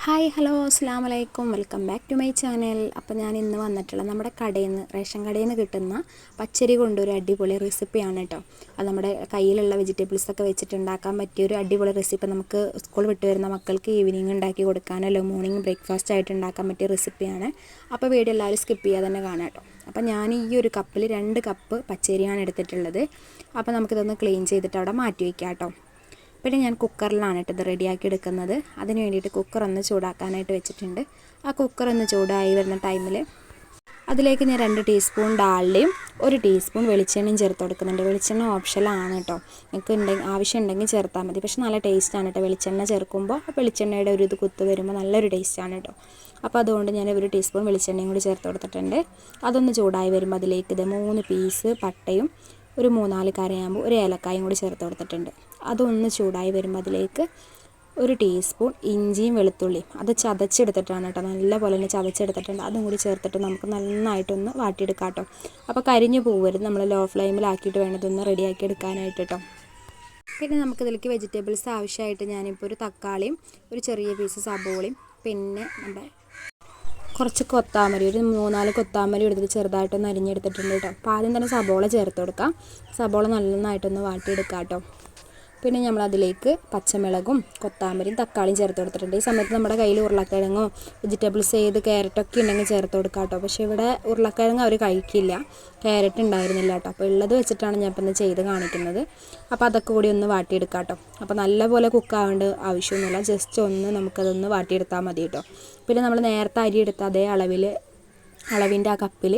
Hi hello അസ്സലാമു അലൈക്കും welcome back to my channel. അപ്പോൾ ഞാൻ ഇന്ന് വന്നിട്ടുള്ള നമ്മുടെ കടയിൽ നിന്ന് റേഷൻ കടയിൽ നിന്ന് കിട്ടുന്ന പച്ചരി കൊണ്ടൊരു അടിപൊളി റെസിപ്പിയാണ് കേട്ടോ. അത് നമ്മുടെ കയ്യിലുള്ള വെജിറ്റബിൾസൊക്കെ വെച്ചിട്ട് ഉണ്ടാക്കാൻ പറ്റിയൊരു അടിപൊളി റെസിപ്പി. നമുക്ക് സ്കൂൾ വിട്ട് വരുന്ന മക്കൾക്ക് ഈവനിങ് ഉണ്ടാക്കി കൊടുക്കാനല്ലോ മോർണിംഗ് ബ്രേക്ക്ഫാസ്റ്റ് ആയിട്ട് ഉണ്ടാക്കാൻ പറ്റിയ റെസിപ്പിയാണ്. അപ്പോൾ വീഡിയോ എല്ലാവരും സ്കിപ്പ് ചെയ്യാതെ തന്നെ കാണാം കേട്ടോ. അപ്പോൾ ഞാൻ ഈ ഒരു കപ്പിൽ 2 കപ്പ് പച്ചരിയാണ് എടുത്തിട്ടുള്ളത്. അപ്പോൾ നമുക്കിതൊന്ന് ക്ലീൻ ചെയ്തിട്ട് അവിടെ മാറ്റി വയ്ക്കാം കേട്ടോ. പിന്നെ ഞാൻ കുക്കറിലാണ് ഇത് റെഡിയാക്കി എടുക്കുന്നത്. അതിന് വേണ്ടിയിട്ട് കുക്കർ ഒന്ന് ചൂടാക്കാനായിട്ട് വെച്ചിട്ടുണ്ട്. ആ കുക്കർ ഒന്ന് ചൂടായി വരുന്ന ടൈമിൽ അതിലേക്ക് ഞാൻ 2 ടീസ്പൂൺ ഡാൽഡയും 1 ടീസ്പൂൺ വെളിച്ചെണ്ണയും ചേർത്ത് കൊടുക്കുന്നുണ്ട്. വെളിച്ചെണ്ണ ഓപ്ഷനാണ് കേട്ടോ, നിങ്ങൾക്ക് ആവശ്യമുണ്ടെങ്കിൽ ചേർത്താൽ മതി. പക്ഷേ നല്ല ടേസ്റ്റാണ് കേട്ടോ വെളിച്ചെണ്ണ ചേർക്കുമ്പോൾ. വെളിച്ചെണ്ണയുടെ ഒരു ഇത് കുത്ത് വരുമ്പോൾ നല്ലൊരു ടേസ്റ്റാണ് കേട്ടോ. അപ്പോൾ അതുകൊണ്ട് ഞാൻ 1 ടീസ്പൂൺ വെളിച്ചെണ്ണയും കൂടി ചേർത്ത് കൊടുത്തിട്ടുണ്ട്. അതൊന്ന് ചൂടായി വരുമ്പോൾ അതിലേക്ക് 3 പീസ് പട്ടയും ഒരു 3-4 കരയാമ്പൂ 1 ഏലക്കായും കൂടി ചേർത്ത് കൊടുത്തിട്ടുണ്ട്. അതൊന്ന് ചൂടായി വരുമ്പോൾ അതിലേക്ക് 1 ടീസ്പൂൺ ഇഞ്ചിയും വെളുത്തുള്ളിയും അത് ചതച്ചെടുത്തിട്ടാണ് കേട്ടോ, നല്ലപോലെ തന്നെ ചതച്ചെടുത്തിട്ടുണ്ട്. അതും കൂടി ചേർത്തിട്ട് നമുക്ക് നന്നായിട്ടൊന്ന് വാട്ടിയെടുക്കാം കേട്ടോ. അപ്പോൾ കരിഞ്ഞു പോകരുത്, നമ്മൾ ലോ ഫ്ലെയിമിലാക്കിയിട്ട് വേണം ഇതൊന്ന് റെഡിയാക്കി എടുക്കാനായിട്ട് കേട്ടോ. പിന്നെ നമുക്കിതിലേക്ക് വെജിറ്റബിൾസ് ആവശ്യമായിട്ട് ഞാനിപ്പോൾ ഒരു തക്കാളിയും ഒരു ചെറിയ പീസ് സബോളയും പിന്നെ നമ്മുടെ കുറച്ച് കൊത്താമരി, ഒരു 3-4 കൊത്താമരി എടുത്തിട്ട് ചെറുതായിട്ടൊന്ന് അരിഞ്ഞെടുത്തിട്ടുണ്ട് കേട്ടോ. അപ്പോൾ ആദ്യം തന്നെ സബോള ചേർത്ത് കൊടുക്കാം. സബോള നന്നായിട്ടൊന്ന് വാട്ടിയെടുക്കാം കേട്ടോ. പിന്നെ നമ്മളതിലേക്ക് പച്ചമുളകും കൊത്താമരിയും തക്കാളിയും ചേർത്ത് കൊടുത്തിട്ടുണ്ട്. ഈ സമയത്ത് നമ്മുടെ കയ്യിൽ ഉരുളക്കിഴങ്ങോ വെജിറ്റബിൾസ് ക്യാരറ്റൊക്കെ ഉണ്ടെങ്കിൽ ചേർത്ത് കൊടുക്കാം കേട്ടോ. പക്ഷേ ഇവിടെ ഉരുളക്കിഴങ്ങ് അവർ കഴിക്കില്ല, ക്യാരറ്റ് ഉണ്ടായിരുന്നില്ല കേട്ടോ. അപ്പോൾ ഉള്ളത് വെച്ചിട്ടാണ് ഞാൻ ഇപ്പം ഇന്ന് ചെയ്ത് കാണിക്കുന്നത്. അപ്പോൾ അതൊക്കെ കൂടി ഒന്ന് വാട്ടിയെടുക്കാം കേട്ടോ. അപ്പോൾ നല്ലപോലെ കുക്കാവേണ്ട ആവശ്യമൊന്നുമില്ല, ജസ്റ്റ് ഒന്ന് നമുക്കതൊന്ന് വാട്ടിയെടുത്താൽ മതി കേട്ടോ. പിന്നെ നമ്മൾ നേരത്തെ അരി എടുത്ത അതേ അളവിൻ്റെ ആ കപ്പിൽ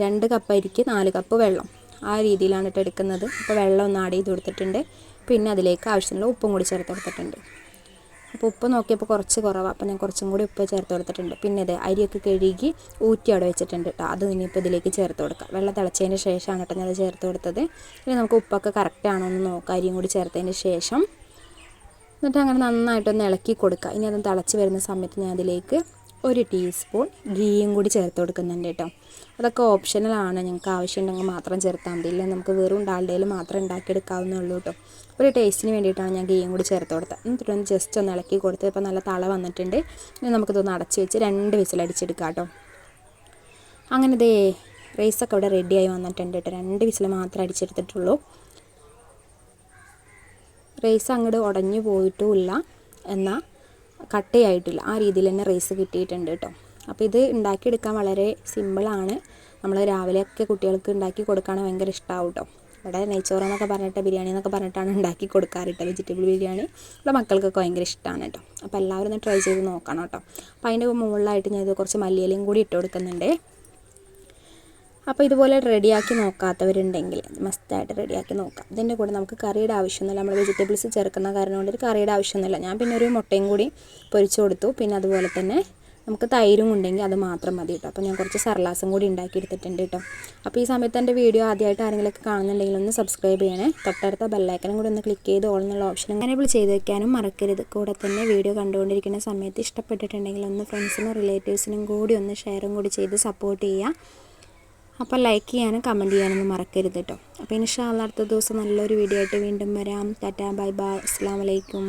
2 കപ്പ് അരിക്ക് 4 കപ്പ് വെള്ളം, ആ രീതിയിലാണ് ഇട്ട് എടുക്കുന്നത്. അപ്പോൾ വെള്ളം ഒന്ന് ആഡ് ചെയ്ത് കൊടുത്തിട്ടുണ്ട്. പിന്നെ അതിലേക്ക് ആവശ്യമുള്ള ഉപ്പും കൂടി ചേർത്ത് കൊടുത്തിട്ടുണ്ട്. അപ്പോൾ ഉപ്പ് നോക്കിയപ്പോൾ കുറച്ച് കുറവാണ്, അപ്പോൾ ഞാൻ കുറച്ചും കൂടി ഉപ്പ് ചേർത്ത് കൊടുത്തിട്ടുണ്ട്. പിന്നെ ഇത് അരിയൊക്കെ കഴുകി ഊറ്റി അവിടെ വെച്ചിട്ടുണ്ട് കേട്ടോ. അത് ഇനിയിപ്പോൾ ഇതിലേക്ക് ചേർത്ത് കൊടുക്കാം. വെള്ളം തിളച്ചതിന് ശേഷമാണ് കേട്ടോ ഞാൻ അത് ചേർത്ത് കൊടുത്തത്. ഇനി നമുക്ക് ഉപ്പൊക്കെ കറക്റ്റ് ആണോ എന്ന് നോക്കാം. അരിയും കൂടി ചേർത്തതിന് ശേഷം എന്നിട്ട് അങ്ങനെ നന്നായിട്ടൊന്ന് ഇളക്കി കൊടുക്കുക. ഇനി അത് തിളച്ച് വരുന്ന സമയത്ത് ഞാൻ അതിലേക്ക് 1 ടീസ്പൂൺ ഗീയും കൂടി ചേർത്ത് കൊടുക്കുന്നുണ്ട് കേട്ടോ. അതൊക്കെ ഓപ്ഷണലാണ്, ഞങ്ങൾക്ക് ആവശ്യമുണ്ടെങ്കിൽ മാത്രം ചേർത്താൽ മതി. ഇല്ല നമുക്ക് വെറും ഡാൽഡയിൽ മാത്രം ഉണ്ടാക്കിയെടുക്കാവുന്നുള്ളൂ കേട്ടോ. ഒരു ടേസ്റ്റിന് വേണ്ടിയിട്ടാണ് ഞാൻ ഗീയും കൂടി ചേർത്ത് കൊടുത്തത്. എന്നിട്ടൊന്ന് ജസ്റ്റ് ഒന്ന് ഇളക്കി കൊടുത്ത് ഇപ്പോൾ നല്ല തള വന്നിട്ടുണ്ട്. ഇനി നമുക്കിതൊന്ന് അടച്ച് വെച്ച് 2 വിസിൽ അടിച്ചെടുക്കാം കേട്ടോ. അങ്ങനെ ദേ റൈസൊക്കെ ഇവിടെ റെഡിയായി വന്നിട്ടുണ്ട് കേട്ടോ. 2 വിസിൽ മാത്രമേ അടിച്ചെടുത്തിട്ടുള്ളൂ. റൈസ് അങ്ങോട്ട് ഉടഞ്ഞു പോയിട്ടുമില്ല, എന്നാൽ കട്ടയായിട്ടില്ല, ആ രീതിയിൽ തന്നെ റൈസ് കിട്ടിയിട്ടുണ്ട് കേട്ടോ. അപ്പോൾ ഇത് ഉണ്ടാക്കിയെടുക്കാൻ വളരെ സിമ്പിളാണ്. നമ്മൾ രാവിലെയൊക്കെ കുട്ടികൾക്ക് ഉണ്ടാക്കി കൊടുക്കുകയാണെങ്കിൽ ഭയങ്കര ഇഷ്ടമാവും കേട്ടോ. ഇവിടെ നെയ്ച്ചോറ് എന്നൊക്കെ പറഞ്ഞിട്ട് ബിരിയാണി എന്നൊക്കെ പറഞ്ഞിട്ടാണ് ഉണ്ടാക്കി കൊടുക്കാറ് കേട്ടോ. വെജിറ്റബിൾ ബിരിയാണി ഇവിടെ മക്കൾക്കൊക്കെ ഭയങ്കര ഇഷ്ടമാണ് കേട്ടോ. അപ്പോൾ എല്ലാവരും ഒന്ന് ട്രൈ ചെയ്ത് നോക്കണം കേട്ടോ. അപ്പോൾ അതിൻ്റെ മുകളിലായിട്ട് ഞാൻ ഇത് കുറച്ച് മല്ലിയിലയും കൂടി ഇട്ട് കൊടുക്കുന്നുണ്ട്. അപ്പോൾ ഇതുപോലെ റെഡിയാക്കി നോക്കാത്തവരുണ്ടെങ്കിൽ മസ്റ്റായിട്ട് റെഡിയാക്കി നോക്കാം. ഇതിൻ്റെ കൂടെ നമുക്ക് കറിയുടെ ആവശ്യമൊന്നുമില്ല, നമ്മൾ വെജിറ്റബിൾസ് ചേർക്കുന്ന കാരണം കൊണ്ട് ഒരു കറിയുടെ ആവശ്യമൊന്നുമില്ല. ഞാൻ പിന്നെ ഒരു മുട്ടയും കൂടി പൊരിച്ചു കൊടുത്തു. പിന്നെ അതുപോലെ തന്നെ നമുക്ക് തൈരും ഉണ്ടെങ്കിൽ അത് മാത്രം മതി കേട്ടോ. അപ്പോൾ ഞാൻ കുറച്ച് സർലാസും കൂടി ഉണ്ടാക്കി എടുത്തിട്ടുണ്ട് കേട്ടോ. അപ്പോൾ ഈ സമയത്ത് എൻ്റെ വീഡിയോ ആദ്യമായിട്ട് ആരെങ്കിലുമൊക്കെ കാണുന്നുണ്ടെങ്കിൽ ഒന്ന് സബ്സ്ക്രൈബ് ചെയ്യണേ. തൊട്ടടുത്ത ബെല്ലൈക്കനും കൂടി ഒന്ന് ക്ലിക്ക് ചെയ്ത് ഓൾ എന്നുള്ള ഓപ്ഷൻ എനേബിൾ ചെയ്ത് വെക്കാനും മറക്കരുത്. കൂടെ തന്നെ വീഡിയോ കണ്ടുകൊണ്ടിരിക്കുന്ന സമയത്ത് ഇഷ്ടപ്പെട്ടിട്ടുണ്ടെങ്കിൽ ഒന്ന് ഫ്രണ്ട്സിനും റിലേറ്റീവ്സിനും കൂടി ഒന്ന് ഷെയറും കൂടി ചെയ്ത് സപ്പോർട്ട് ചെയ്യുക. അപ്പോൾ ലൈക്ക് ചെയ്യാനും കമൻറ്റ് ചെയ്യാനൊന്നും മറക്കരുത് കേട്ടോ. അപ്പോൾ ഇൻഷാ അല്ലാഹ് അടുത്ത ദിവസം നല്ലൊരു വീഡിയോ ആയിട്ട് വീണ്ടും വരാം. ടാറ്റാ ബൈ ബൈ, അസ്സലാമു അലൈക്കും.